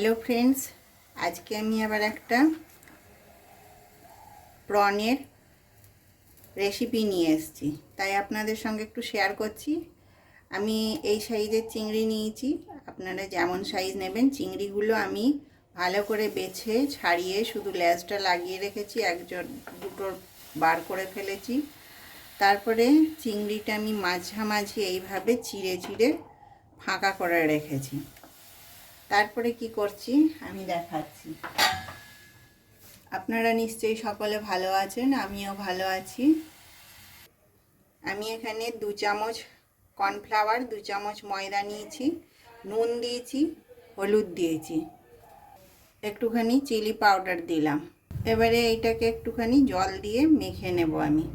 Hello friends, আজকে আমি আবার একটা প্রনের রেসিপি নিয়ে এসেছি, তাই আপনাদের সঙ্গে একটু শেয়ার করছি। আমি এই সাইজের চিংড়ি নিয়েছি। আপনারা যেমন সাইজ নেবেন, চিংড়িগুলো আমি ভালো করে বেছে ছাড়িয়ে শুধু লেজটা লাগিয়ে রেখেছি, দুটো বার করে ফেলেছি। তারপরে চিংড়িটা আমি মাঝামাঝি এইভাবে চিড়ে চিড়ে ফাঁকা করে রেখেছি। তারপরে কি করছি আমি দেখাচ্ছি। আপনারা নিশ্চয়ই সকলে ভালো আছেন, আমিও ভালো আছি। আমি এখানে 2 চামচ কর্নফ্লাওয়ার, 2 চামচ ময়দা নিয়েছি, নুন দিয়েছি, হলুদ দিয়েছি, একটুখানি চিলি পাউডার দিলাম। এবারে এইটাকে একটুখানি জল দিয়ে মেখে নেব। আমি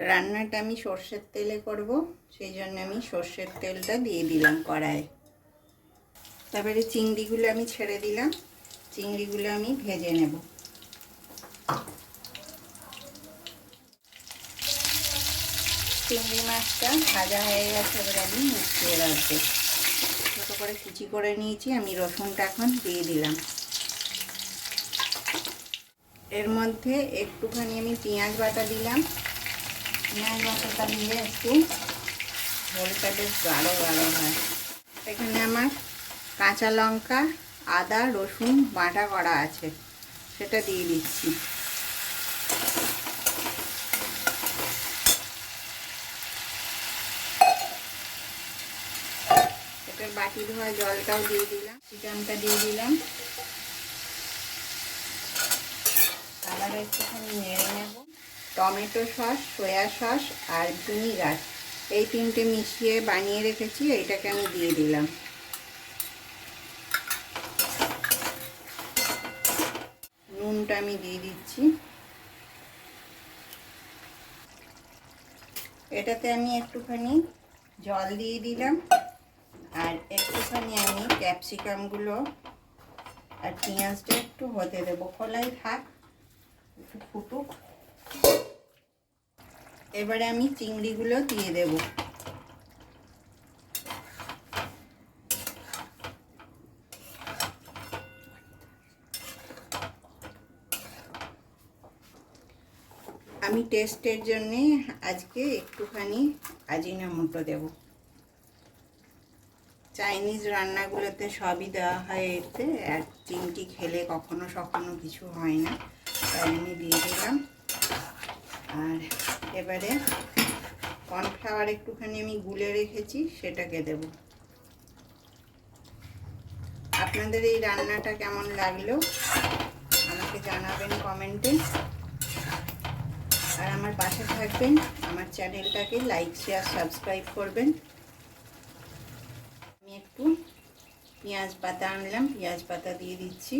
রান্নাটা আমি সর্ষের তেলে করব, সেই জন্য আমি সর্ষের তেলটা দিয়ে দিলাম কড়াইয়ে। তারপরে চিংড়িগুলো আমি ছেড়ে দিলাম, চিংড়িগুলো আমি ভেজে নেব। চিংড়ি মাছটা ভাজা হয়ে গেছে, এবার আমি মিশিয়ে রাখবো। ছোটো করে কুচি করে নিয়েছি, আমি রসুনটা এখন দিয়ে দিলাম। এর মধ্যে একটুখানি আমি পেঁয়াজ বাটা দিলাম। পেঁয়াজ বাটাটা দিলে একটু ঝোলটা বেশ গাঢ় গাঢ় হয়। এখানে আমার কাঁচা লঙ্কা, আদা, রসুন বাটা করা আছে, সেটা দিয়ে দিচ্ছি। এটার বাটি ধোয়া জলটাও দিয়ে দিলাম, চিকেনটা দিয়ে দিলাম। আবার একটুখানি নেড়ে নেব। টমেটো সস, সয়া সস আর ভিনিগার, এই তিনটে মিশিয়ে বানিয়ে রেখেছি, এইটাকে আমি দিয়ে দিলাম। নুনটা আমি দিয়ে দিচ্ছি। এটাতে আমি একটুখানি জল দিয়ে দিলাম, আর একটুখানি আমি ক্যাপসিকামগুলো আর পেঁয়াজটা একটু হতে দেবো। খোলাই থাক, একটু ফুটুক। এবারে আমি চিংড়িগুলো দিয়ে দেব। আমি টেস্টের জন্যে আজকে একটুখানি আজিনামোটো দেব। চাইনিজ রান্নাগুলোতে সবই দেওয়া হয় এতে, আর চিংড়ি খেলে কখনো সখনো কিছু হয় না, তাই আমি দিয়ে দিলাম। আর এবারে কর্নফ্লাওয়ার একটুখানি আমি গুলে রেখেছি, সেটাকে দেব। আপনাদের এই রান্নাটা কেমন লাগলো আমাকে জানাবেন কমেন্টে, আর আমার পাশে থাকবেন, আমার চ্যানেলটাকে লাইক, শেয়ার, সাবস্ক্রাইব করবেন। আমি একটু পেঁয়াজ পাতা আনলাম, পেঁয়াজ পাতা দিয়ে দিচ্ছি।